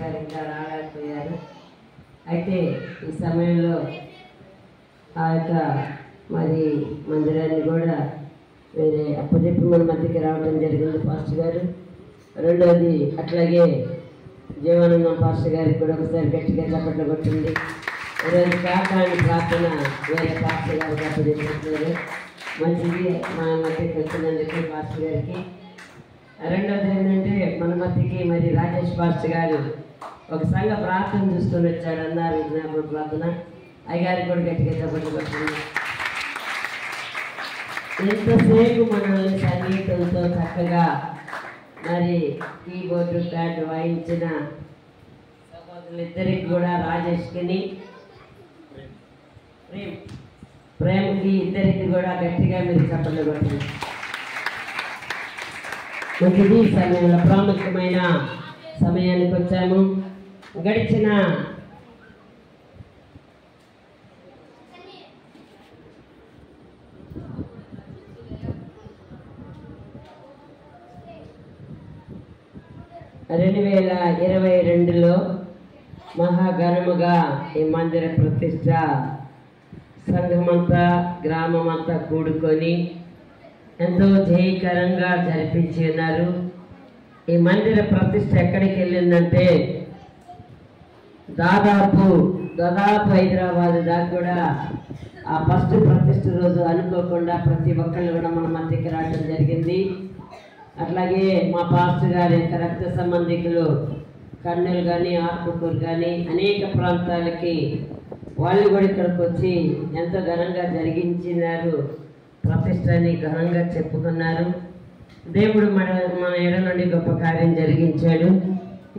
గారు ఇంకా రాలేకపోయారు. అయితే ఈ సమయంలో ఆ యొక్క మరి మందిరాన్ని కూడా వేరే అప్పచెప్పి మన మధ్యకి రావడం జరిగింది పాస్టర్ గారు. రెండవది అట్లాగే జీవనానందం పాస్టర్ గారికి కూడా ఒకసారి గట్టిగా చప్పట్లు కొట్టింది. ఈరోజు కాకాని ప్రార్థన వేరే పాస్టర్ గారికి అప్పచెప్తున్నారు. మంచిది మన మధ్యకి వచ్చినందుకు పాస్టర్ గారికి. రెండవది ఏంటంటే మన మధ్యకి మరి రాజేష్ పాస్టర్ గారు ఒక సంఘ ప్రార్థన చూసుకొని వచ్చాడు అన్నారు. జ్ఞాపక ప్రార్థన అయ్యగారికి కూడా గట్టిగా చప్పట్లు కొట్టింది. ఎంతసేపు మనల్ని సంగీతంతో చక్కగా మరి కీబోర్డు ప్యాడ్ వాయించిన సహోదరులిద్దరికి కూడా రాజేష్కిని ప్రేమకి ఇద్దరికి కూడా గట్టిగా మీరు చప్పట్లు కొట్టండి. మంచిది సమయంలో ప్రాముఖ్యమైన సమయానికి వచ్చాము. గడిచిన రెండు 2022లో మహాఘనముగా ఈ మందిర ప్రతిష్ట సంఘమంతా గ్రామమంతా కూడుకొని ఎంతో జయకరంగా జరిపించి ఉన్నారు. ఈ మందిర ప్రతిష్ట ఎక్కడికి వెళ్ళిందంటే దాదాపు హైదరాబాద్ దాకా కూడా ఆ ఫస్ట్ ప్రతిష్ట రోజు అనుకోకుండా ప్రతి ఒక్కళ్ళు కూడా మన మధ్యకి రావడం జరిగింది. అట్లాగే మా పాస్టర్ గారి యొక్క రక్త సంబంధికులు కర్నూలు కానీ ఆత్మకూరు కానీ అనేక ప్రాంతాలకి వాళ్ళు కూడా ఇక్కడికి వచ్చి ఎంతో ఘనంగా జరిగించినారు. ప్రతిష్టని ఘనంగా చెప్పుకున్నారు. దేవుడు మన ఎడ నుండి గొప్ప కార్యం జరిగించాడు.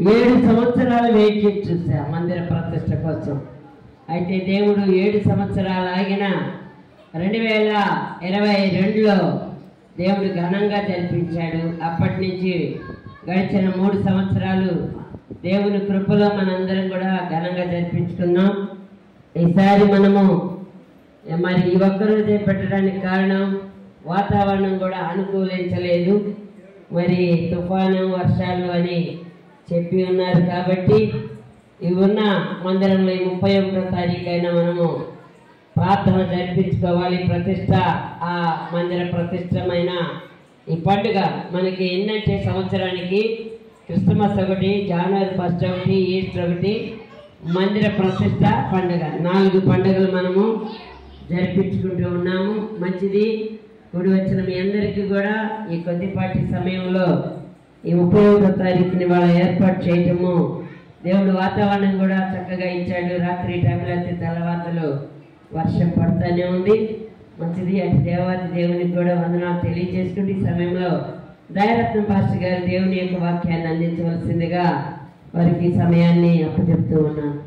7 సంవత్సరాలు వెయిట్ చేసి చూసా మందిర ప్రతిష్ట కోసం. అయితే దేవుడు 7 సంవత్సరాలు ఆగిన 2022లో దేవుడు ఘనంగా జరిపించాడు. అప్పటి నుంచి గడిచిన 3 సంవత్సరాలు దేవుని కృపలో మనందరం కూడా ఘనంగా జరిపించుకున్నాం. ఈసారి మనము మరి ఈ ఒక్కరోజే పెట్టడానికి కారణం వాతావరణం కూడా అనుకూలించలేదు. మరి తుఫాను వర్షాలు అని చెప్పి ఉన్నారు. కాబట్టి ఇవి ఉన్న మందిరంలో 31వ తారీఖైనా మనము ప్రార్థన జరిపించుకోవాలి. ప్రతిష్ట ఆ మందిర ప్రతిష్టమైన ఈ పండుగ మనకి ఏంటంటే సంవత్సరానికి క్రిస్మస్ ఒకటి, జనవరి 1 ఒకటి, ఈస్టర్ ఒకటి, మందిర ప్రతిష్ట పండుగ 4 పండుగలు మనము జరిపించుకుంటూ ఉన్నాము. మంచిది. కూడి వచ్చిన మీ అందరికీ కూడా ఈ కొద్దిపాటి సమయంలో ఈ 31వ తారీఖుని వాళ్ళు ఏర్పాటు చేయటము దేవుడు వాతావరణం కూడా చక్కగా ఇచ్చాడు. రాత్రి టైంలో అయితే తెల్లవారులు వర్షం పడుతూనే ఉంది. మంచిది. అటు దేవాది దేవునికి కూడా వందనాలు తెలియజేసుకుంటే ఈ సమయంలో దయారత్నం పాస్టర్ గారు దేవుని యొక్క వాక్యాన్ని అందించవలసిందిగా వారికి సమయాన్ని అప్పచెప్తూ ఉన్నాను.